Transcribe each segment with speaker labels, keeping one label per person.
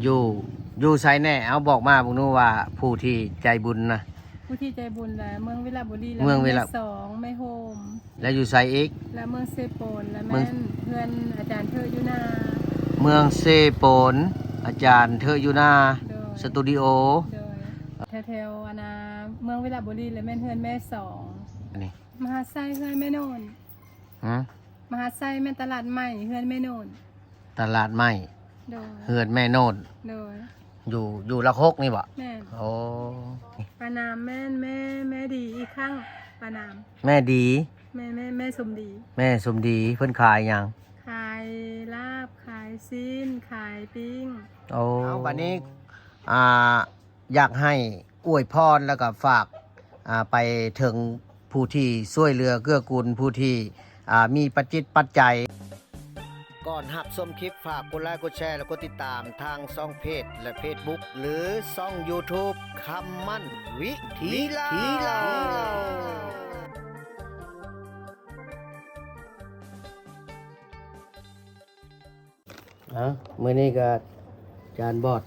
Speaker 1: อยู่อยู่ไสแน่เอาบอกมาบุญนูว่าผู้ที่ใจบุญนะ
Speaker 2: ผู้ที่ใจบุญและเมืองวิลาบุรีและ
Speaker 1: เมืองวิลา
Speaker 2: สองไม่โฮม
Speaker 1: แล้วอยู่ไสอีก
Speaker 2: และเมืองเซโปนและ
Speaker 1: เมื
Speaker 2: แม่
Speaker 1: อง
Speaker 2: นเพื่อนอาจารย์เธออยู่นา
Speaker 1: เมืองเซโปนอาจารย์เธออยู่นา
Speaker 2: โดย
Speaker 1: สตูดิโอ
Speaker 2: โดยแถวๆอนาเมืองวิลาบุรีและแม่นเพื่อนแม่สอง
Speaker 1: อันนี้
Speaker 2: มหาไซเพื่อนแม่โนน
Speaker 1: ฮะ
Speaker 2: มหาไซแม่นตลาดใหม่เพื่อนแม่โนน
Speaker 1: ตลาดใหม่
Speaker 2: โดย
Speaker 1: เฮือนแม่โนด
Speaker 2: โดย
Speaker 1: อยู่ละคกนี่บ่
Speaker 2: แม่น
Speaker 1: โอ้
Speaker 2: ปานามแม่นแม่ดีอีกครั้งปานาม
Speaker 1: แม่ดี
Speaker 2: แม่สมดี
Speaker 1: แม่สมดีเพิ่นขายหยัง
Speaker 2: ขายลาบขายซีนขายปิ้ง
Speaker 1: โอ้เอาบัดนี้อยากให้อวยพรแล้วก็ฝากไปถึงผู้ที่ช่วยเหลือเกื้อกูลผู้ที่มีปัจจิตปัจจัยก่อนหับชมคลิปฝากกดไลค์กดแชร์แล้วก็ติดตามทางช่องเพจและ Facebook หรือช่อง YouTube คำมั่นวิธีเล่ามื้อนี้ก็จานบอด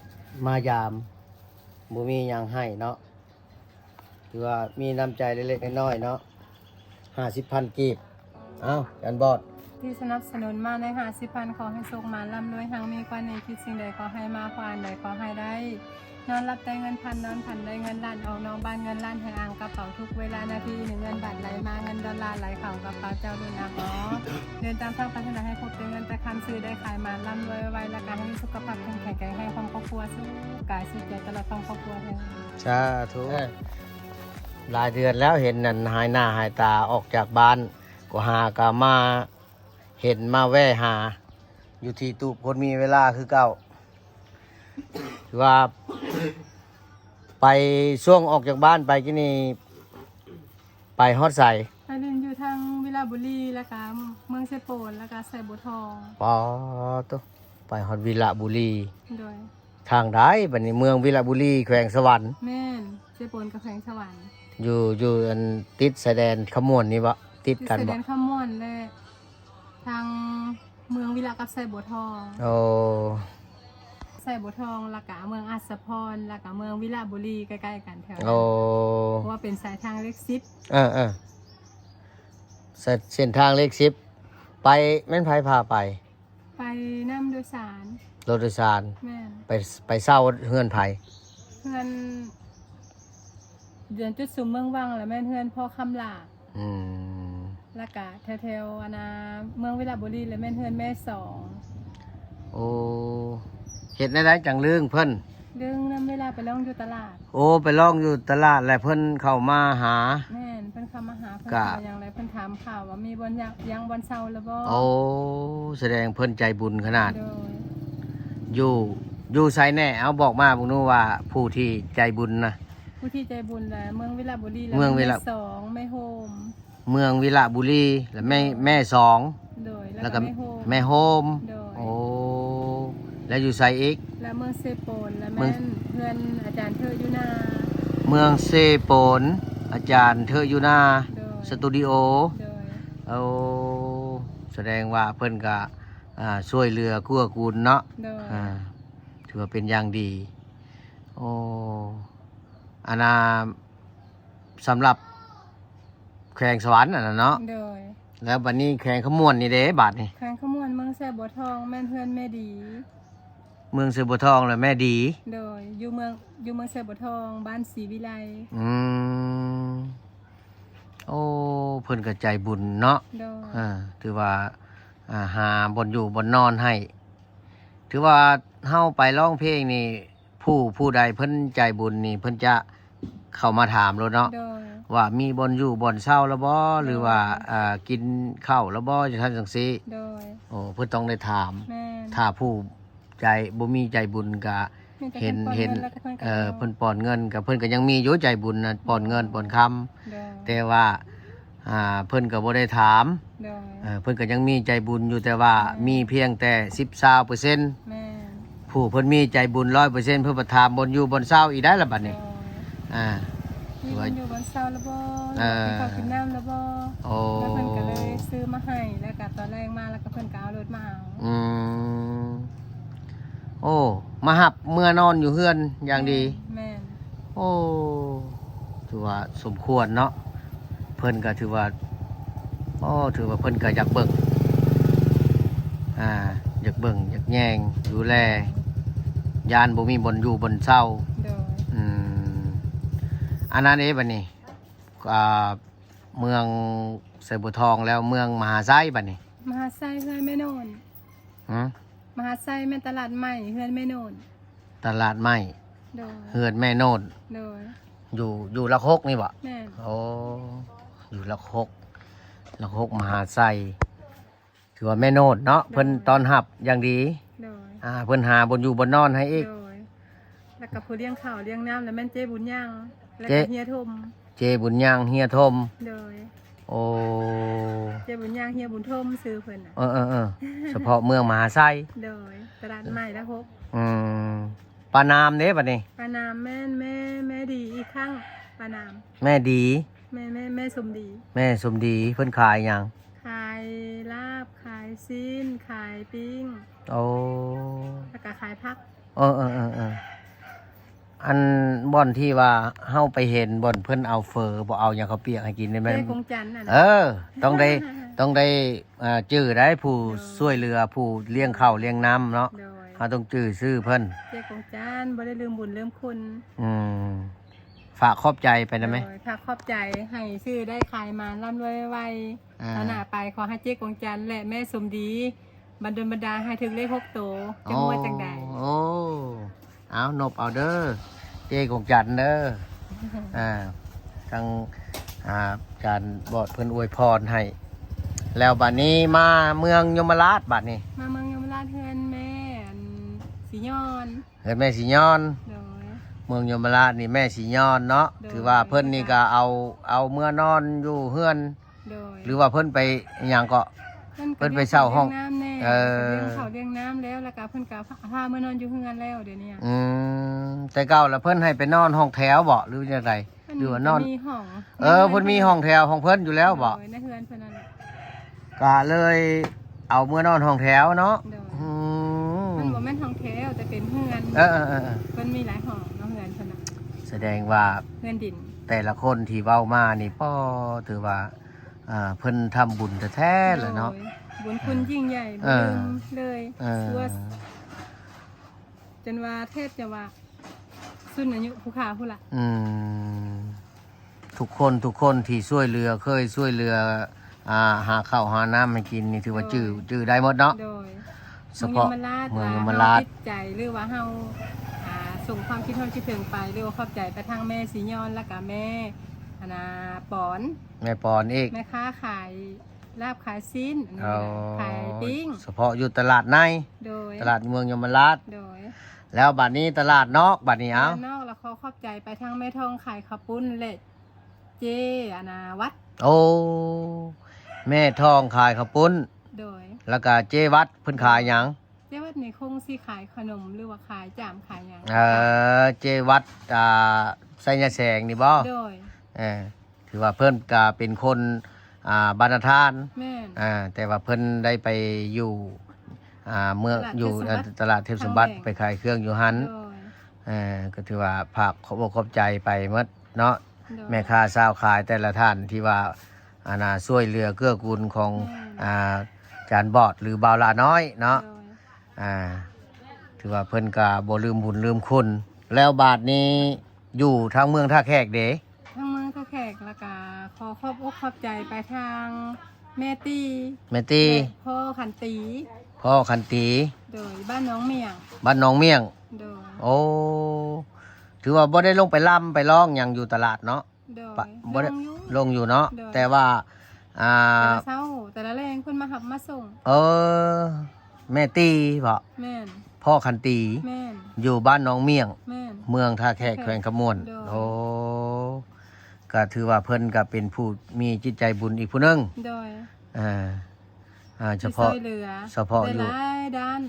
Speaker 1: มายามบ่มีหยังให้เนาะถือว่ามีน้ำใจเล็กๆน้อยๆเนาะ50,000 กีบจานบอด
Speaker 2: ที่สนับสนุนมาใน50,000ขอให้สุขมาร่ำรวยหังมีความในคิดสิ่งใดขอให้มาความใดขอให้ได้นอนรับได้เงินพันนอนพันได้เงินล้านออกนอกบ้านเงินล้านให้อ่างกระเป๋าทุกเวลานาที1เงินบาทไหลมาเงินดอลลาร์ไหลเข้ากระเป๋าเจ้าดุนอาอ๋อเดินตามทางพัฒนาให้พบเจอเงินแต่คำซื้อได้ขายมาร่ำรวยไวและการให้สุขภาพแข็งแรงให้ความครอบครัวสู้กายสุขใจตลอดความครอบครัวเธอ
Speaker 1: สาธุหลายเดือนแล้วเห็นนั่นหายหน้าหายตาออกจากบ้านก็หากามาเห็นมาแว่หา อยู่ที่ตู้คนมีเวลาคือเก่าถือว่า ไปช่วงออกจากบ้านไปที่นี่ไปฮอดใส่
Speaker 2: ไปเรียนอยู่ทางวิลาบุรีแล้วก็เมืองเซโปนแล้วก็ใส่บัวทอง
Speaker 1: ปอตุไปฮอดวิระบุรี
Speaker 2: โดย
Speaker 1: ทางใดบัดนี้เมืองวิระบุรีแขวงสวรรค์
Speaker 2: แม่นเซโปนกับแขวงสวรรค์
Speaker 1: อยู่อันติดชายแดนขมวนนี่บ่ติด
Speaker 2: คือ
Speaker 1: กัน
Speaker 2: แสด
Speaker 1: บ่
Speaker 2: งขมวนและทางเมืองวิลากับใส่บัวทอง
Speaker 1: โอ้
Speaker 2: ใส่บัวทองแล้วก็เมืองอัศพรแล้วก็เมืองวิลาบุรีใกล้ๆกันแถวนั้น
Speaker 1: โอ้
Speaker 2: เพราะว่าเป็นสายทางเล็กซิป
Speaker 1: เส้นทางเลข10ไปแม่นไผพาไป
Speaker 2: ไปน้ำโดยสาร
Speaker 1: รถโดยสาร
Speaker 2: แม่น
Speaker 1: ไปเศร้าเฮือนไผ
Speaker 2: เพื่อนเดือนจุดสุมเมืองวังแล้วแม่นเพื่อนพ่อคำหลา
Speaker 1: อืม
Speaker 2: แล้วก็แถวๆเมืองวิลาบุรีแล้วแม่นเพื่อนแม่สอง
Speaker 1: โอ้เฮ็ดได้จังเรื่องเพิ่น
Speaker 2: เรื่องนั้นเวลาไปล่องอยู่ตลาด
Speaker 1: โอ้ไปลองอยู่ตลาดแล้วเพิ่นเข้ามาหา
Speaker 2: แม่นเพิ่นคำมาหาเพิ่น
Speaker 1: กะ
Speaker 2: ถามอย่างไรเพิ่นถามข่าวว่ามีบนยังบนเซาแล้วบ่
Speaker 1: โอ้แสดงเพิ่นใจบุญขนาด
Speaker 2: โดย
Speaker 1: อยู่ไสแน่เอาบอกมาบุญนูว่าผู้ที่ใจบุญนะ
Speaker 2: ผู้ที่ใจบุญและเมืองวิลาบุรีและ
Speaker 1: เมืองวิลา
Speaker 2: แม่สองไม่โฮม
Speaker 1: เมืองวิระบุรีและแม่สอง
Speaker 2: โดย
Speaker 1: แล้วก็
Speaker 2: ไม่โฮม
Speaker 1: แม่โฮม
Speaker 2: โดย
Speaker 1: โอ้แล้วอยู่ไสอีก
Speaker 2: และเมืองเซโปนและ
Speaker 1: เมื
Speaker 2: แม่
Speaker 1: อง
Speaker 2: นเพื่อนอาจารย์เธออยู่นา
Speaker 1: เมืองเซโปนอาจารย์เธออยู่นา
Speaker 2: โดย
Speaker 1: สตูดิโอ
Speaker 2: โดย
Speaker 1: เอาแสดงว่าเพิ่นก็ช่วยเหลือกู้กูลเนาะ
Speaker 2: โดย
Speaker 1: ถือว่าเป็นอย่างดี โอ้อาณาสำหรับแข่งสวรรค์น่ะเนาะ
Speaker 2: โดย
Speaker 1: แล้วบัดนี้แข่งขมวนนี่เด้บาดนี่
Speaker 2: ทางขมวนเมืองแสบบัวทองแม่นเพื่อนแม่ดี
Speaker 1: เมืองเสือบัวทองและแม่ดี
Speaker 2: โดยอยู่เมืองแสบบัวทองบ้านศรีวิไล
Speaker 1: อืมโอ้เพิ่นก็ใจบุญเนาะ
Speaker 2: โดย
Speaker 1: ถือว่าหาบนอยู่บนนอนให้ ถือว่าเฮาไปร้องเพลงนี่ผู้ใดเพิ่นใจบุญนี่เพิ่นจะเข้ามาถามแล้วเนาะ
Speaker 2: โดย
Speaker 1: ว่ามีบนอยู่บนเศร้าแล้วบ่หรือว่ากินข้าวแล้วบ่จะทำจังซี่
Speaker 2: โดย
Speaker 1: โอ้เพิ่นต้องได้ถาม
Speaker 2: แม่น
Speaker 1: ถ้าผู้ใจบ่มีใจบุญก็
Speaker 2: มีแต่
Speaker 1: เห็น
Speaker 2: พิ่ป้องิแล้วก็เพิ่นก็
Speaker 1: เพิ่นป้อนเงินก็เพิ่นก็ยังมีอยู่ใจบุญนะป้อนเงินป้อนคำ
Speaker 2: โดย
Speaker 1: แต่ว่าเพิ่นก็บ่ได้ถาม
Speaker 2: โดย
Speaker 1: เพิ่นก็ยังมีใจบุญอยู่แต่ว่ามีเพียงแต่10-20%
Speaker 2: แม่น
Speaker 1: ผู้เพิ่นมีใจบุญ100%เพิ่นบ่ถามบนอยู่บนเศร้าอีกได้ล่ะบัด
Speaker 2: โด
Speaker 1: นี้
Speaker 2: ย
Speaker 1: อ่า
Speaker 2: มีคนอยู่บนเสาแล้วบ่
Speaker 1: เออ
Speaker 2: กินข้าวกินน้ำแล้วบ่
Speaker 1: โอ้
Speaker 2: แล้วเพิ่นก็เลยซื้อมาให้แล้วก็ตอนแรกมาแล้วก็เพิ่นก็เอารถมาเอา
Speaker 1: อืมโอ้ มาหับเมื่อนอนอยู่เฮือนอย่างดี
Speaker 2: แม่น
Speaker 1: โอ้ถือว่าสมควรเนาะเพิ่นก็ถือว่าถือว่าเพิ่นก็อยากเบิ่งอยากเบิ่งอยากแยงดูแลยานบ่มีบนอยู่บนเศร้า
Speaker 2: โดย
Speaker 1: อันนั้นบัดนี้เมืองไสบัวทองแล้วเมืองมหาไซบัดนี้
Speaker 2: มหาไซเฮือนแม่โนน
Speaker 1: หือ
Speaker 2: มหาไซแม่นตลาดใหม่เฮือนแม่โนน
Speaker 1: ตลาดใหม่
Speaker 2: โดย
Speaker 1: เฮือนแม่โนน
Speaker 2: โดย
Speaker 1: อยู่ละคกนี่บ่
Speaker 2: แม่น
Speaker 1: โอ้อยู่ละคกมหาไซถือว่าแม่โนดเนาะเพิ่นตอนหับอย่างดี
Speaker 2: โดย
Speaker 1: เพิ่นหาบนอยู่บนนอนให้อีก
Speaker 2: โดยแล้วก็ผู้เลี้ยงข้าวเลี้ยงน้ำแล้วแม่นเจ๊บุญย่างแล้ว
Speaker 1: เจ๊
Speaker 2: ก็เฮียทม
Speaker 1: เจบุญย่างเฮียทม
Speaker 2: โดย
Speaker 1: โอ้
Speaker 2: เจ๊บุญย่างเฮียบุญทมซื้อเพิ่นน่ะ
Speaker 1: เฉพาะเมืองมหาไซ
Speaker 2: โดยตลาดใหม่ละหก
Speaker 1: ปานามเด้บัดนี้
Speaker 2: ปานามแม่นแม่ดีอีกครั้งปานาม
Speaker 1: แม่ดี
Speaker 2: แม่สมดี
Speaker 1: แม่สมดีเพิ่นขายหยัง
Speaker 2: ขายลาบขายซีนขายปิ้ง
Speaker 1: โอ้
Speaker 2: แล้วก็ขายผัก
Speaker 1: เอออันบ่อนที่ว่าเฮาไปเห็นบ่อนเพิ่นเอาเฟอบ่เอาหยังเขาวเปียกให้กินได้แม่น
Speaker 2: เจ๊กงจันทร์น่ะนะ
Speaker 1: ต้องได้จื้อได้ผู้ช่วยเรือผู้เลี้ยงข้าวเลี้ยงน้ำเนาะ
Speaker 2: โดย
Speaker 1: เขาต้องจื้อชื่อเพิ่น
Speaker 2: เจ๊กงจันทร์บ่ได้ลืมบุญลืมคุณ
Speaker 1: ฝากขอบใจไปได้ไหม
Speaker 2: โดยถ้าขอบใจให้ซื้อได้ขายมาร่ำรวยไว
Speaker 1: อ่า
Speaker 2: ๆตอนหน้าไปขอให้เจ๊กงจันทร์และแม่สมดีบันดลบันดาลให้ถึงเลข6ตัวจังว่าจังใด
Speaker 1: โอ้เอานบเอาเด้อเจ๊กงจันทร์เด้อทางการบอดเพิ่นอวยพรให้ แล้วบัดนี้มาเมืองยมราชบัดนี้
Speaker 2: มาเมืองยมราชเฮือนแม่อันสีย้อน
Speaker 1: เฮ็ดแม่สีย้อน
Speaker 2: โดย
Speaker 1: เมืองยมราชนี่แม่สีย้อนเนาะ
Speaker 2: โดย
Speaker 1: ถือว่าเพิ่นนี่ก็เอาเมื่อนอนอยู่เฮือน
Speaker 2: โดย
Speaker 1: หรือว่าเพิ่นไปอหย่างก็ เพิ่นไปเช่าห้อง
Speaker 2: เลี้ยน้ำแน่
Speaker 1: เออ
Speaker 2: เลี้ยงข้าวเลี้ยงน้ำแล้วก็เพิ่นก็พาเมื่อนอนอยู่เฮือนแล้วเดี๋ยวนี้
Speaker 1: แต่เก่าแล้วเพิ่นให้ไปนอนห้องแถวบ่หรือจังไดหรือว่านอน
Speaker 2: มีห้อง
Speaker 1: เพิ่นมีห้องแถวของเพิ่นอยู่แล้วบ่
Speaker 2: โดยในเฮือนเพิ่นนั่นแหละ
Speaker 1: ก็เลยเอาเมื่อนอนห้องแถวเนาะ
Speaker 2: โดย
Speaker 1: อืม
Speaker 2: มันบ่แม่นห้องแถวแต่เป็นเฮือน
Speaker 1: เออ
Speaker 2: เพิ่นมีหลายห้องเนาะเฮือนเพิ่นน่ะ
Speaker 1: แสดงว่า
Speaker 2: เฮือนดิน
Speaker 1: แต่ละคนที่เว้ามานี่ป้อถือว่าเพิ่นทำบุญแท้ๆเลยเนาะ
Speaker 2: โดยบุญคุณยิ่งใหญ่บ่
Speaker 1: เออ
Speaker 2: ลืมเลย
Speaker 1: เออ
Speaker 2: ชั่วจนว่าเทพจะว่าสุนอายุผู้ขาผู้ละ
Speaker 1: ทุกคนที่ช่วยเรือเคยช่วยเรือหาข้าวหาน้ำให้กินนี่ถือว่าจื้อได้หมดเนาะ
Speaker 2: โดย
Speaker 1: เฉพาะ
Speaker 2: เมืองยมราช
Speaker 1: เมืองยมราช
Speaker 2: เฮาคิดใจหรือว่าเฮาส่งความคิดคิดถึงไปหรือว่าขอบใจไปทางแม่สีย้อนแล้วก็แม่ปอน
Speaker 1: แม่ปอนอีก
Speaker 2: แม่ค้าขายลาบขายซีนอันนี้
Speaker 1: เอา
Speaker 2: ขายปิ้ง
Speaker 1: เฉพาะอยู่ตลาดใน
Speaker 2: โดย
Speaker 1: ตลาดเมืองยมราช
Speaker 2: โดย
Speaker 1: แล้วบัดนี้ตลาดนอกบัดนี้เอา
Speaker 2: ด้านนอกแล้วเขาขอบใจไปทางแม่ทองขายข้าวปุ้นและเจวัด
Speaker 1: โอ้แม่ทองขายข้าวปุ้น
Speaker 2: โดย
Speaker 1: แล้วก็เจวัดเพิ่นขายหยัง
Speaker 2: เจวัดนี่คงสิขายขนมหรือว่าขายจามขายหยัง
Speaker 1: เจวัดไสยแสงนี่บ่
Speaker 2: โดย
Speaker 1: ถือว่าเพิ่นก็เป็นคนบรรณทาน
Speaker 2: แม่น
Speaker 1: แต่ว่าเพิ่นได้ไปอยู่เมือง
Speaker 2: ตลาด
Speaker 1: อยู่
Speaker 2: เทพสมบัติ
Speaker 1: ตลาดเทพสมบัติ
Speaker 2: ทางแหล่ง
Speaker 1: ไปขายเครื่องอยู่หัน
Speaker 2: โดย
Speaker 1: ก็ถือว่าภาคขอบอกขอบใจไปหมดเนาะ
Speaker 2: โดย
Speaker 1: แม่ค้าสาวขายแต่ละท่านที่ว่าช่วยเหลือเกื้อกูลของจานบอดหรือบ่าวลาน้อยเนาะ
Speaker 2: โดย
Speaker 1: ถือว่าเพิ่นก็บ่ลืมบุญลืมคุณแล้วบาทนี้อยู่ทางเมืองท่าแขกเด้
Speaker 2: ทางเมืองท่าแขกแล้วก็ขอขอบอกขอบใจไปทางแม่ตี
Speaker 1: แม่ตี
Speaker 2: และพ่อขันตี
Speaker 1: พ่อคันตี
Speaker 2: โดยบ้านน้องเมียง
Speaker 1: บ้านหนองเมี่ยง
Speaker 2: โดย
Speaker 1: โอ้ถือว่าบ่ได้ลงไปล่ำไปร้องหยังอยู่ตลาดเนาะ
Speaker 2: โดย
Speaker 1: ปะบ่ได้
Speaker 2: ลงอยู่
Speaker 1: ลงอยู่เนาะ
Speaker 2: โดย
Speaker 1: แต่ว่า
Speaker 2: แต่ละเช้าแต่ละแรงเพิ่นมาหับมาส่ง
Speaker 1: แม่ตีบ่
Speaker 2: แม่น
Speaker 1: พ่อคันตี
Speaker 2: แม่น
Speaker 1: อยู่บ้านหนองเมี่ยง
Speaker 2: แม่น
Speaker 1: เมืองท่าแขกแขวงขมวน
Speaker 2: โดย
Speaker 1: โอ้ก็ถือว่าเพิ่นก็เป็นผู้มีจิตใจบุญอีกผู้หนึง
Speaker 2: โดย
Speaker 1: เฉพาะ
Speaker 2: ที่ช่วยเหลือ
Speaker 1: เฉพาะอยู่
Speaker 2: ได้หลายด้าน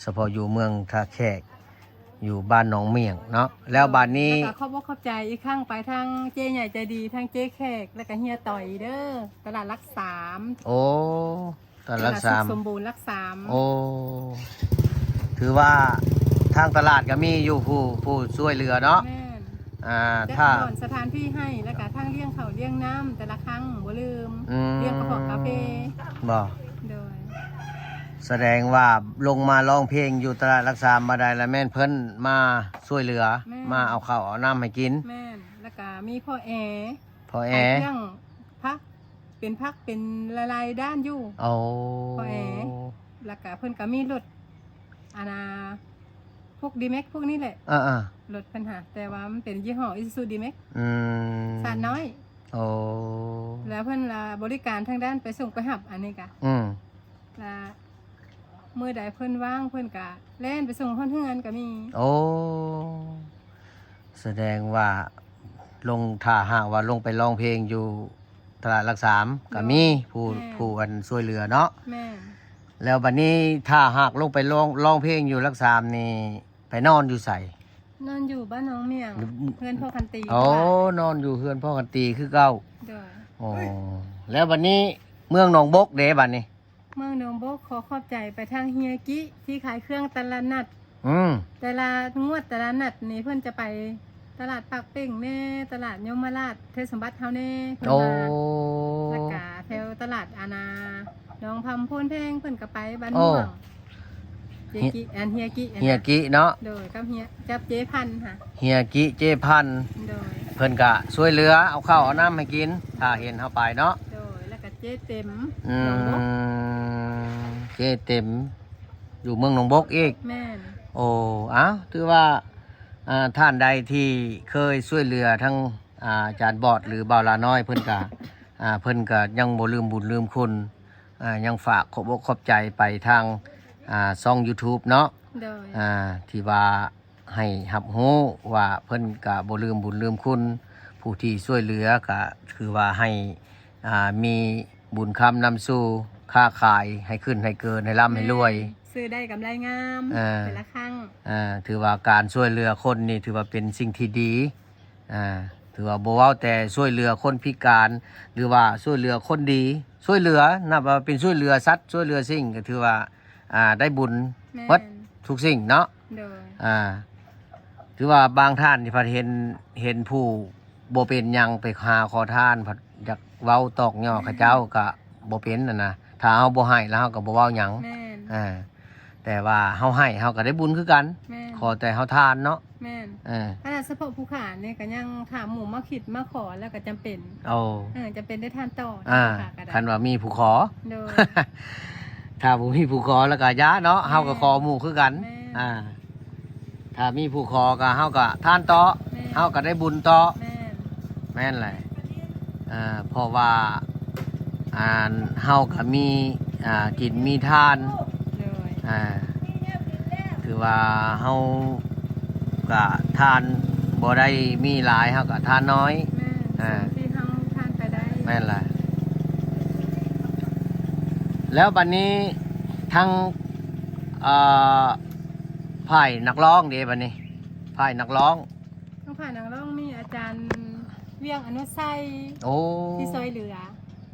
Speaker 1: เฉพาะอยู่เมืองท่าแขกอยู่บ้านหนองเมี่ยงเนาะแล้วบ้านนี้
Speaker 2: แล้วก็ขอบบอกขอบใจอีกครั้งไปทางเจ๊ใหญ่ใจดีทางเจ๊แขกแล้วก็เฮียต่อยเด้อตลาดรักสาม
Speaker 1: โอ้ตอนรักษา
Speaker 2: สุขสมบูรณ์รักสาม
Speaker 1: โอ้ถื ถือว่าทางตลาดก็มีอยู่ผู้ช่วยเหลือเนาะ
Speaker 2: แม่น จัด
Speaker 1: ถ้า
Speaker 2: ก่อนสถานที่ให้แล้วก็ทั้งเลี้ยงเขาวเลี้ยงน้ำแต่ละครั้งบ่ลืม
Speaker 1: อืม
Speaker 2: เลี้ยงกระเพาะกาแฟ
Speaker 1: บ่
Speaker 2: โดย
Speaker 1: แสดงว่าลงมาร้องเพลงอยู่ตลาดรักษามาได้แล้วแม่นเพิ่นมาช่วยเหลือมาเอาข้าวเอาน้ำให้กิน
Speaker 2: แม่นแล้วก็มีพ่อแอ
Speaker 1: พอแอ
Speaker 2: เลี้ยงพักเป็นหลายๆด้านอยู่
Speaker 1: โอ้
Speaker 2: พอแอ แล้วก็เพิ่นก็มีรถอานาพวกดีแม็กพวกนี้แหละ
Speaker 1: อ่าร
Speaker 2: ถเพิ่นหาแต่ว่ามันเป็นยี่ห้อ Isuzu D-Max
Speaker 1: อืม
Speaker 2: สารน้อย
Speaker 1: โอ้
Speaker 2: แล้วเพิ่นละบริการทางด้านไปส่งไปหับอันนี้กะ
Speaker 1: อืม
Speaker 2: ละมื้อใดเพิ่นว่างเพิ่นกะแล่นไปส่งเพิ่นเฮือนก็มี
Speaker 1: โอ้แสดงว่าลงถ้าหากว่าลงไปร้องเพลงอยู่ตลาดรักษาก็มีผู้อันช่วยเหลือเนาะ
Speaker 2: แม่น
Speaker 1: แล้วบัดนี้ถ้าหากลงไปร้องเพลงอยู่รักษานี่ไปนอนอยู่ใส่
Speaker 2: นอนอยู่บ้านน้องเมียงเพื่อนพ่อคันตี
Speaker 1: โอ้นอนอยู่เฮือนพ่อกันตีคือเก่า
Speaker 2: โดย
Speaker 1: โอ้แล้วบัดนี้เมืองหนองบกเด้บัดนี้
Speaker 2: เมืองหนองบกขอขอบใจไปทางเฮียกิที่ขายเครื่องตลาดนัด
Speaker 1: อืม
Speaker 2: แต่ละงวดแต่ละนัดนี่เพิ่นจะไปตลาดปากเป้งแน่ตลาดยมราชเทศสมบัติเฮาแน่เพิ่น
Speaker 1: โอ้
Speaker 2: มาแล้วก็แถวตลาดอาณาน้องพำพูนแพงเพิ่นก็ไปบ้านม่วงเจกิอันเฮียกิอัน
Speaker 1: เฮียกิเนาะ
Speaker 2: โดยกับเฮียจับเจ๊พันธุ์ค่ะ
Speaker 1: เฮียกิเจพันธุ์
Speaker 2: โดย
Speaker 1: เพิ่นก็ช่วยเหลือเอาข้าวเอาน้ำให้กิน ถ้าเห็นเฮาไปเนาะ
Speaker 2: โดยแล้วก็เจ๊เต็ม
Speaker 1: อื
Speaker 2: หนองบก
Speaker 1: มเจเต็ม อยู่เมืองหนองบกอีก
Speaker 2: แม่น
Speaker 1: โอ้อ้าวถือว่าท่านใดที่เคยช่วยเหลือทั้งอาจารย์บอดหรือบ่าวลาน้อยเพิ่นก็เพิ่นก็ยังบ่ลืมบุญลืมคุณยังฝากขอบอกขอบใจไปทางช่อง YouTube เนาะ
Speaker 2: โดย
Speaker 1: ที่ว่าให้รับรู้ว่าเพิ่นก็บ่ลืมบุญลืมคุณผู้ที่ช่วยเหลือก็คือว่าให้มีบุญคำนำสู่ค้าขายให้ขึ้นให้เกินให้ร่ำให้รวย
Speaker 2: ซื้อได้กำไรงาม แต่ละครั้ง
Speaker 1: ถือว่าการช่วยเหลือคนนี่ถือว่าเป็นสิ่งที่ดีถือว่าบ่เว้าแต่ช่วยเหลือคนพิการ หรือว่าช่วยเหลือคนดี ช่วยเหลือนับว่าเป็นช่วยเหลือสัตว์ช่วยเหลือสิ่งก็ถือว่าได้บุญ
Speaker 2: แม่น
Speaker 1: วัดทุกสิ่งเนาะ
Speaker 2: โดย
Speaker 1: ถือว่าบางท่านที่พัดเห็นผู้บ่เป็นหยังไปหาขอทานพัดอยากเว้าตอกย่อเขาเจ้าก็บ่เป็นนะถ้าเฮาบ่ให้แล้วเฮาก็บ่เว้าหยัง
Speaker 2: แม่น
Speaker 1: แต่ว่าเฮาให้เฮาก็ได้บุญคือกัน
Speaker 2: แม่น
Speaker 1: ขอแต่เฮาทานเนาะ
Speaker 2: แม่น
Speaker 1: เออ
Speaker 2: ขนาดเฉพาะผู้ขานเนี่ยก็ยังถามหมู่มาขิดมาขอแล้วก็จำเป็น
Speaker 1: เอา
Speaker 2: จำเป็นได้ทานต่อ
Speaker 1: อ่า
Speaker 2: ค่ะก็ได้
Speaker 1: คันว่ามีผู้ขอ
Speaker 2: โดย
Speaker 1: ถ้าบ่มีผู้ขอแล้วก็ยะเนาะ
Speaker 2: แม่
Speaker 1: เฮาก็ขอหมู่คือกัน
Speaker 2: แม่
Speaker 1: ถ้ามีผู้ขอก็เฮาก็ทานต่อ
Speaker 2: แม่
Speaker 1: เฮาก็ได้บุญต่อ
Speaker 2: แม่น
Speaker 1: แม่นแหละเพราะว่าเฮาก็มีกินมีทาน
Speaker 2: โดย
Speaker 1: คือว่าเฮาก็ทานบ่ได้มีหลายเฮาก็ทานน้อย
Speaker 2: แม่นสิ่งที่ทำทานไปได้
Speaker 1: แม่นแหละแล้วบัดนี้ทั้งฝ่ายนักร้องเด้บัดนี้ฝ่ายนักร้อง
Speaker 2: ต้องผ่านนางร้องมีอาจารย์เวียงอนุไสย
Speaker 1: โอ้
Speaker 2: ที่ซอยเหลือ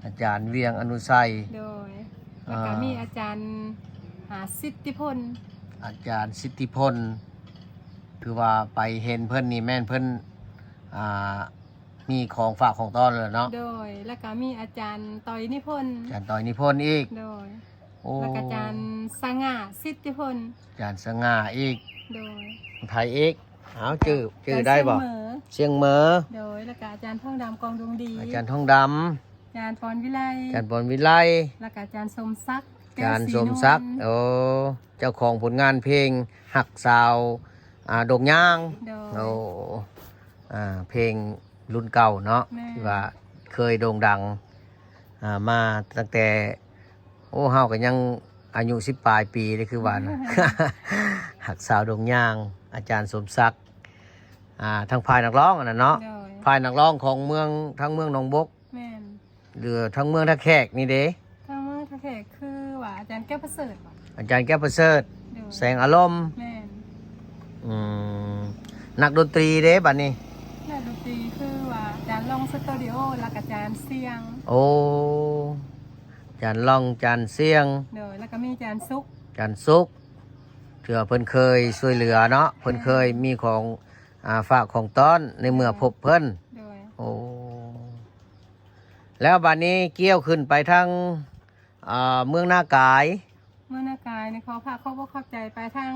Speaker 1: อาจารย์เวียงอนุสัย
Speaker 2: โดยแล้วก็มีอาจารย์สิทธิพล
Speaker 1: อาจารย์สิทธิพลคือว่าไปเห็นเพิ่นนี่แม่นเพิ่นมีของฝากของต้อนเลยเนาะ
Speaker 2: โดยแล้วก็มีอาจารย์ต่อยนิพนธ์
Speaker 1: อาจารย์ต่อยนิพนธ์อีก
Speaker 2: โดย
Speaker 1: โอ้
Speaker 2: แล้วก็อาจารย์สง่าสิทธิพล
Speaker 1: อาจารย์สง่าอีก
Speaker 2: โดย
Speaker 1: ไทยอีกเอาชื่อได้บ่
Speaker 2: อาจารย์เสมอ
Speaker 1: เชียงเหมอ
Speaker 2: โดยแล้วก็อาจารย์ท่องดำกองดวงดี
Speaker 1: อาจารย์ทองด
Speaker 2: อาจารย์พรวิไล
Speaker 1: ำอาจารย์บอลวิไล
Speaker 2: แล้วก็อาจารย์สมศักดิ์
Speaker 1: อาจารย์สมศักดิ์โอ้เจ้าของผลงานเพลงหักสาวดงย่าง
Speaker 2: โดย
Speaker 1: โอ้เพลงรุ่นเก่าเนาะ
Speaker 2: แม่
Speaker 1: ที่ว่าเคยโด่งดังมาตั้งแต่โอ้เฮาก็ยังอายุ10ปลายปีเลยคือว่านะ หักสาวดงย่าง อาจารย์สมศักดิ์ทางฝ่ายนักร้องอันนั้นเนาะ
Speaker 2: โดย
Speaker 1: ฝ่ายนักร้องของเมืองทั้งเมืองหนองบก
Speaker 2: แม่น
Speaker 1: หรือทั้งเมืองท่าแขกนี่เด้
Speaker 2: ถ้าเมื่อทแขกคือว่าอาจารย์แก้วประเสริฐว่ะ
Speaker 1: อาจารย์แก้วประเสริฐ
Speaker 2: โดย
Speaker 1: แสงอารมณ์
Speaker 2: แม่น
Speaker 1: อืมนักดนตรีเด้บัดนี้
Speaker 2: นักดนตรีคือว่าอาจารย์ลงสตูดิโอแล้วก็อาจารย์เสียง
Speaker 1: โอ้อาจารย์ล่องอาจารย์เสียง
Speaker 2: โดยแล้วก็มีอาจารย์ซุก
Speaker 1: อาจารย์สุก ถือว่าเพิ่นเคยช่วยเหลือเนาะเพิ่นเคยมีของฝากของต้อนในเมื่อพบเพิ่น
Speaker 2: โดย
Speaker 1: โอ้แล้วบัดนี้เกี่ยวขึ้นไปทางเมืองนากาย
Speaker 2: เมืองนากายในขอพาเขาบ่เข้าใจไปทาง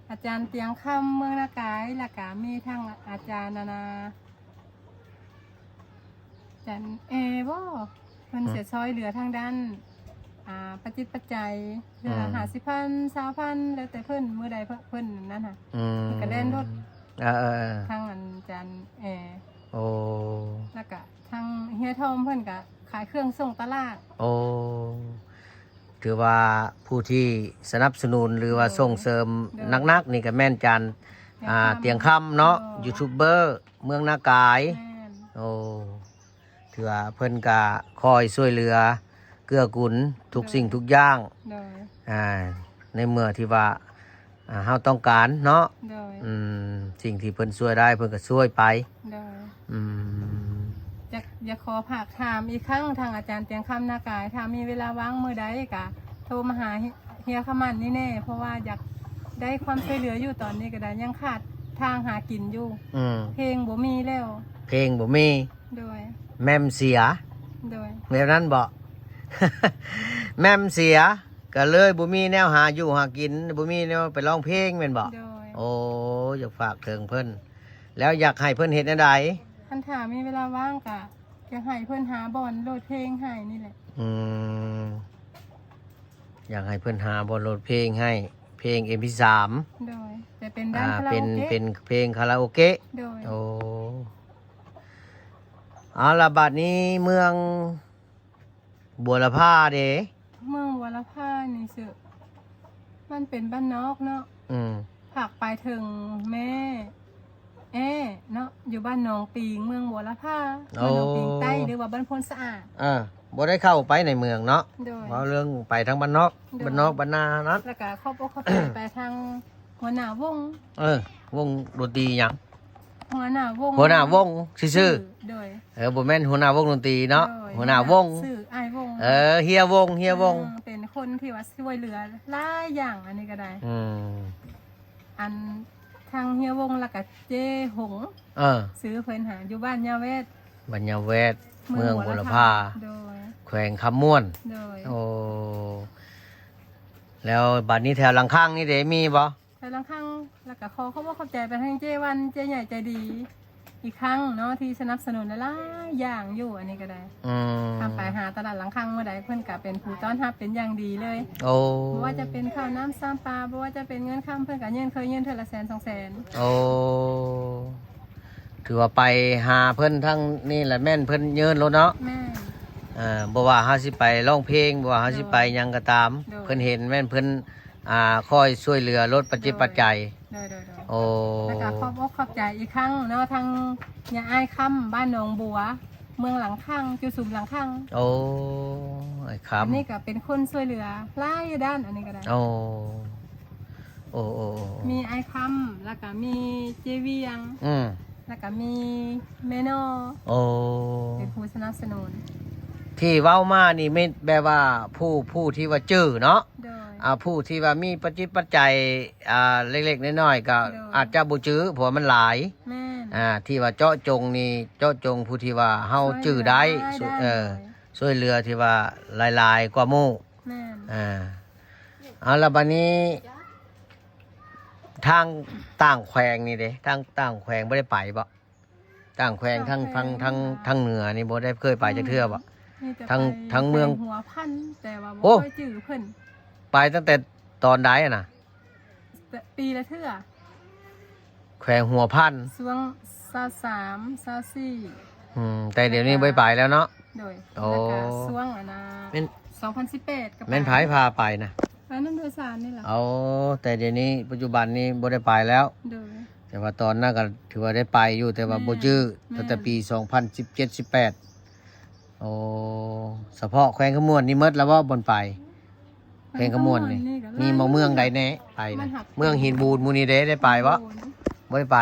Speaker 2: อาจารย์เตียงคำเมืองนากายแล้วก็มีทางอาจารย์นานาอาจารย์บ่เพิ่นเสียซอยเหลือทางด้านปัจจิตปัจจัยเหลือ50,000 20,000แล้วแต่เพิ่นมื้อใดเพิ่นนั่นน่ะ
Speaker 1: อืม
Speaker 2: ก็เล่นรถ
Speaker 1: เออ
Speaker 2: ทางอาจารย์
Speaker 1: โอ้
Speaker 2: แล้วก็ทางเฮียทอมเพิ่นก็ขายเครื่องส่งตลาด
Speaker 1: โอ้ถือว่าผู้ที่สนับสนุนหรือว่าส่งเสริมนักๆนี่ก็แม่นจันเตียงคำเนาะยูทูบเบอร์เมืองนากาย
Speaker 2: แม่น
Speaker 1: โอ้ถือว่าเพิ่นก็คอยช่วยเหลือเกื้อกูลทุกสิ่งทุกอย่าง
Speaker 2: โดย
Speaker 1: ในเมื่อที่ว่าเฮาต้องการเนาะ
Speaker 2: โดย
Speaker 1: สิ่งที่เพิ่นช่วยได้เพิ่นก็ช่วยไป
Speaker 2: โดย
Speaker 1: อืม
Speaker 2: อยากขอผักถามอีกครั้งทางอาจารย์เตียงคำนากายถ้ามีเวลาว่างมื้อใดก็โทรมาหาเฮียขมันนี่แน่เพราะว่าอยากได้ความช่วยเหลืออยู่ตอนนี้ก็ได้ยังขาดทางหากินอยู่
Speaker 1: อืม
Speaker 2: เพลงบ่มีแล้ว
Speaker 1: เพลงบ่มี
Speaker 2: โดย
Speaker 1: แม่มเสีย
Speaker 2: โดย
Speaker 1: แบบนั้นบ่ แม่มเสียก็เลยบ่มีแนวหาอยู่หากินบ่มีแนวไปร้องเพลงแม่นบ่
Speaker 2: โดย
Speaker 1: โอ้อยากฝากถึงเพิ่นแล้วอยากให้เพิ่นเฮ็ดแนวใด
Speaker 2: คันถามมีเวลาว่างก็จะให้เพิ่นหาบอลโหลดเพลงให้นี่แหละ
Speaker 1: อืมอยากให้เพิ่นหาบทโหลดเพลงให้เพลง MP3
Speaker 2: โดยแต่เป็นด้านคารา
Speaker 1: เป็น
Speaker 2: โอเกะ
Speaker 1: เป็นเพลงคาราโอเกะ
Speaker 2: โดย
Speaker 1: โอ้เอาละบัดนี้เมืองบัวละพาเด้
Speaker 2: เมืองวรพานี่สึมันเป็นบ้านนอกเนาะ
Speaker 1: อืม
Speaker 2: ผักไปถึงแม่เนาะอยู่บ้านหนองปิงเมืองบัวละพาบ้านหนองปิงใต้หรือว่าบ้านพลสะอาด
Speaker 1: บ่ได้เข้าไปในเมืองเนาะ
Speaker 2: โดย
Speaker 1: เพราะเรื่องไปทางบ้านนอก
Speaker 2: โดย
Speaker 1: บ้านนอกบ้านนานั้น
Speaker 2: แล้วก็เข้าอกเข้าใจไปทางหัวหน้าวง
Speaker 1: วงดนตรีหยัง
Speaker 2: หัวหน้าวง
Speaker 1: หัวหน้าวงซื่อ
Speaker 2: โดย
Speaker 1: ๆบ่แม่นหัวหน้าวงดนตรีเนาะ
Speaker 2: โดย
Speaker 1: หัวหน้าวง
Speaker 2: สื่อไอ้ายวง
Speaker 1: เฮียวง
Speaker 2: เป็นคนที่ว่าช่วยเหลือหลายอย่างอันนี้ก็ได้
Speaker 1: อืม
Speaker 2: อันทางเฮียวงแล้วก็เจ้หง ซื้อเพิ่นหาอยู่บ้านยาเวศ
Speaker 1: บัญญาเวทเมืองบุรพา
Speaker 2: โดย
Speaker 1: แขวงคำม่วน
Speaker 2: โดย
Speaker 1: โอ้แล้วบัดนี้แถวหลังข้างนี่เด้มีบ่
Speaker 2: แต่ละครั้งแล้วก็ขอเขาว่าขอบใจไปทางเจวันเจใหญ่ใจดี อีกครั้งเนาะที่สนับสนุนหลายๆอย่างอยู่อันนี้ก็ได้
Speaker 1: อืม
Speaker 2: ทำไปหาตลาดหลังข้างเมื่อใดเพิ่นก็เป็นผู้ต้อนรับเป็นอย่างดีเลย
Speaker 1: โอ้
Speaker 2: บ่ว่าจะเป็นข้าวน้ำซ้ำปลาบ่ว่าจะเป็นเงินค้ำเพิ่นก็เคยยื่นเทื่อละ100,000 200,000
Speaker 1: โอ้ถือว่าไปหาเพิ่นทั้งนี่แหละแม่นเพิ่นเยินรถเนาะ
Speaker 2: แม่
Speaker 1: บ่ว่าเฮาสิไปร้องเพลงบ่ว่าเฮาสิไปหยังก็ตาม
Speaker 2: โดย
Speaker 1: เพิ่นเห็นแม่นเพิ่นคอยช่วยเหลือลดปัจจิปัจจัย
Speaker 2: โดย
Speaker 1: โอ้
Speaker 2: แล้วก็ขอบอกขอบใจอีกครั้งเนาะทางยาอ้ายค่ำบ้านหนองบัว เมืองหลังข้างจุสุมหลังข้าง
Speaker 1: โอ้ไอ้คำ
Speaker 2: อันนี้ก็เป็นคนช่วยเหลือหลายด้านอันนี้ก็ได้
Speaker 1: โอ้โอ้โอ้
Speaker 2: มีไอ้คำแล้วก็มีเจเวียง
Speaker 1: อืม
Speaker 2: แล้วก็มีเมโน
Speaker 1: โอ้
Speaker 2: เป็นผู้สนับสนุน
Speaker 1: ที่เว้ามานี่ไม่แบบว่าผู้ที่ว่าจื้อเนาะ
Speaker 2: โดย
Speaker 1: ผู้ที่ว่ามีปัจจิปัจจัยเล็กๆน้อยๆก็
Speaker 2: โดย
Speaker 1: อาจจะบ่จื้อเพราะว่ามันหลาย
Speaker 2: แม่น
Speaker 1: ที่ว่าเจาะจงนี่เจาะจงผู้ที่ว่าเฮาจื้อได้
Speaker 2: ช่วยเหลือหลายด้านเลย
Speaker 1: ช่วยเหลือที่ว่าหลายๆกว่าหมู่
Speaker 2: แม่น
Speaker 1: เอาละบัดนี้ ทางต่างแขวงนี่เด้ทางต่างแขวงบ่ได้ไปบ่ต่างแขวงทั้งเหนือนี่บ่ได้เคยไปจักเทื่อบ่
Speaker 2: มีแต่
Speaker 1: ทั้ง
Speaker 2: ไป
Speaker 1: ทั้งเมือง
Speaker 2: หัวพันแต่ว่า
Speaker 1: โอ้
Speaker 2: บ่ค่อยจื้อเพิ่น
Speaker 1: ไปตั้งแต่ตอนใดอะน่ะ
Speaker 2: แต่ปีละเทื่อ
Speaker 1: แขวงหัวพัน
Speaker 2: ช่วง23 24
Speaker 1: แต่เดี๋ยวนี้บ่ไปแล้วเนาะ
Speaker 2: โดย
Speaker 1: โอ้
Speaker 2: แล้วก็ช่วง
Speaker 1: แม่น
Speaker 2: 2018กับ
Speaker 1: แม่นไผพาไปนะ
Speaker 2: ไปนั่นโดยสารนี่แหละ
Speaker 1: เอาแต่เดี๋ยวนี้ปัจจุบันนี้บ่ได้ไปแล้ว
Speaker 2: โดย
Speaker 1: แต่ว่าตอนนั้นก็ถือว่าได้ไปอยู่แต่ว่าบ่จื้อ
Speaker 2: แม่
Speaker 1: ตั้งแต่ปี 2017-18โอ้เฉพาะแขวงขมวนนี่หมดแล้วว่าบ่ไปแขวงขมวนนี่มีมาเมืองใดแน่ไปนะเมืองหินบูนหมู่นี้เด้ได้ไปบ่บ่ได้ไป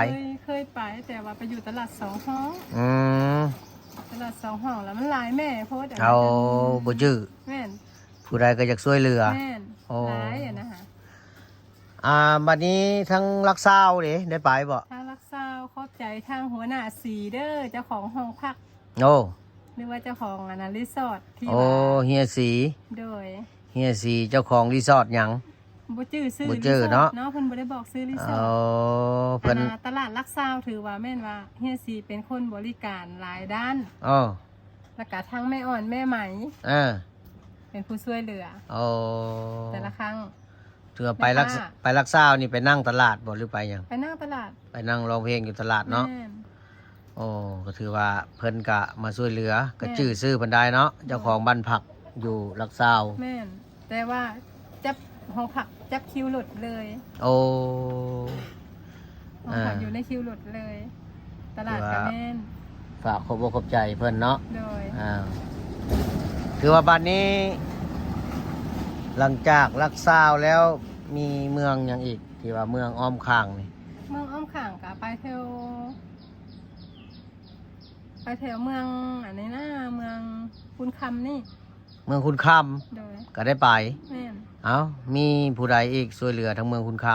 Speaker 2: เคยไปแต่ว่าไปอยู่ตลาดสองห้อง
Speaker 1: อืม
Speaker 2: ตลาดสองห้องแล้วมันหลายแม่โพสต์
Speaker 1: เอาบ่จื้อ
Speaker 2: แม่น
Speaker 1: ผู้ใดก็อยากช่วยเหลือ
Speaker 2: แม่น
Speaker 1: โอ้
Speaker 2: หลายอ่ะนะคะ
Speaker 1: บัดนี้ทั้งรักษาวเด้ได้ไปบ่
Speaker 2: ทางรักษาขอบใจทางหัวหน้าสีเด้อเจ้าของห้องพัก
Speaker 1: โอ้
Speaker 2: หรือว่าเจ้าของรีสอร์ทที่
Speaker 1: โอ้
Speaker 2: ว่า
Speaker 1: เฮียสี
Speaker 2: โดย
Speaker 1: เฮียสีเจ้าของรีสอร์ทหยัง
Speaker 2: บ่จื้อซื้อ
Speaker 1: บ่จื้อเนาะ
Speaker 2: เนาะเพิ่นบ่ได้บอกซื้อรีส
Speaker 1: โอ้
Speaker 2: อร์ท
Speaker 1: เพิ่น
Speaker 2: ตลาดรักษาถือว่าแม่นว่าเฮียสีเป็นคนบริการหลายด้าน
Speaker 1: อ้อ
Speaker 2: แล้วก็ทั้งแม่อ่อนแม่ไหม
Speaker 1: า
Speaker 2: เป็นผู้ช่วยเหลือ
Speaker 1: โอ้
Speaker 2: แต่ละครั้ง
Speaker 1: ถือว่าไปรักษา
Speaker 2: แม่ค่ะ
Speaker 1: ไปรักษาวนี่ไปนั่งตลาดบ่หรือไปหยัง
Speaker 2: ไปนั่งตลาด
Speaker 1: ไปนั่งร้องเพลงอยู่ตลาดเนาะ
Speaker 2: แม่น
Speaker 1: โอ้ก็ถือว่าเพิ่นกะมาช่วยเหลือก็
Speaker 2: แม่
Speaker 1: ชื่อซื้อเพิ่นได้เนาะเจ้าของบ้านผักอยู่รักษาว
Speaker 2: แม่นแต่ว่าจับห้องผักจับคิวหลุดเลย
Speaker 1: โอ้
Speaker 2: ห้องผักอยู่ในคิวหลุดเลย ตลาดกระแม่น
Speaker 1: ฝากขอบอกขอบใจเพิ่นเนาะ
Speaker 2: โดย
Speaker 1: ถือว่าบ้านนี้ หลังจากรักษาวแล้วมีเมืองหยังอีกที่ว่าเมืองอ้อมข้างนี่
Speaker 2: เมืองอ้อมข่างกับไปแถวเมืองอันนี้นะเมืองคุณคำนี่
Speaker 1: เมืองคุณค
Speaker 2: โดย
Speaker 1: ำก็ได้ไป
Speaker 2: แม่น
Speaker 1: เอ้ามีผู้ใดอีกช่วยเหลือทั้งเมืองคุณค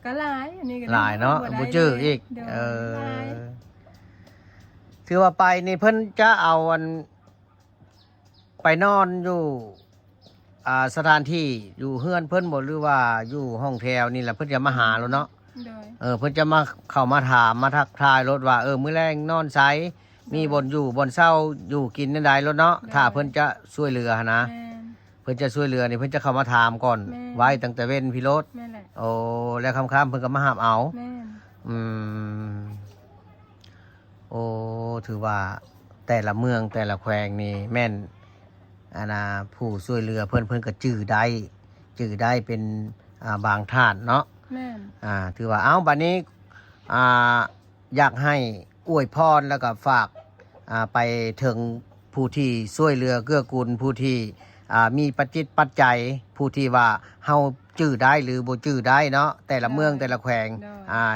Speaker 2: ก็หลายอันนี้ก็
Speaker 1: ำหลายเนาะ
Speaker 2: ได้
Speaker 1: บ่จื้ออีก
Speaker 2: โดย
Speaker 1: อ
Speaker 2: หลาย
Speaker 1: ถือว่าไปนี่เพิ่นจะเอาไปนอนอยู่สถานที่อยู่เฮือนเพิ่นบ่หรือว่าอยู่ห้องแถวนี่แหละเพิ่นจะมาหาแล้วเนาะ
Speaker 2: โดย
Speaker 1: เพิ่นจะมาเข้ามาถามมาทักทายรถว่ามื้อแรงนอนไสมีบ่อนอยู่บ่อนเช้าอยู่กินนั่นใดรถเนาะถ้าเพิ่นจะช่วยเหลือหั้นนะ
Speaker 2: แม่น
Speaker 1: เพิ่นจะช่วยเหลือนี่เพิ่นจะเข้ามาถามก่อน
Speaker 2: แม่
Speaker 1: ไว้ตั้งแต่เว้นพี่รถ
Speaker 2: แม่นแหละ
Speaker 1: โอ้แล้วค่ำๆเพิ่นก็มาหาบเอา
Speaker 2: แม่น
Speaker 1: อืมโอ้ถือว่าแต่ละเมืองแต่ละแขวงนี่แม่นผู้ช่วยเหลือเพิ่นก็จื้อได้เป็นบางท่านเนาะ
Speaker 2: แม่น
Speaker 1: ถือว่าบัดนี้อยากให้อวยพรแล้วก็ฝากไปถึงผู้ที่ช่วยเหลือเกื้อกูลผู้ที่มีปัจจิตปัจจัยผู้ที่ว่าเฮาจื้อได้หรือบ่จื้อได้เนาะแต่ละเมืองแต่ละแขวง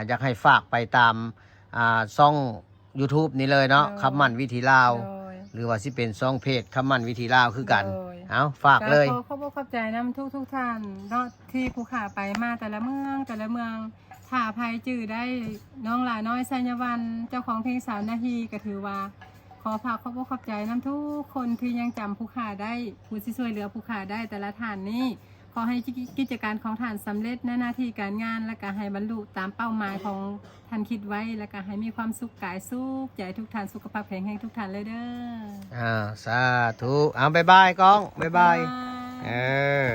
Speaker 1: อยากให้ฝากไปตามช่อง YouTube นี้เลยเนาะคำมั่นวิถีลาว
Speaker 2: โดย
Speaker 1: หรือว่าสิเป็นช่องเพจคำมั่นวิถีลาวคือกัน
Speaker 2: โดย
Speaker 1: เอาฝากเลย
Speaker 2: ขอบอกขอบใจนำทุกท่านเนาะที่ผู้ขาไปมาแต่ละเมืองถ้าภัยจื้อได้น้องหลาน้อยสัญญวันเจ้าของเพลงสาวนาฮีก็ถือว่า ขอฝากขอบอกขอบใจนำทุกคนที่ยังจำผู้ขาได้ผู้ที่ช่วยเหลือผู้ขาได้แต่ละท่านนี้ขอให้กิจการของท่านสำเร็จในหน้าที่การงานและก็ให้บรรลุตามเป้าหมายของท่านคิดไว้และก็ให้มีความสุขกายสุขใจทุกท่านสุขภาพแข็งแรงทุกท่านเลยเด้อ
Speaker 1: สาธุบ๊ายบายก้องบ๊ายบาย
Speaker 2: บ๊ายบาย
Speaker 1: เออ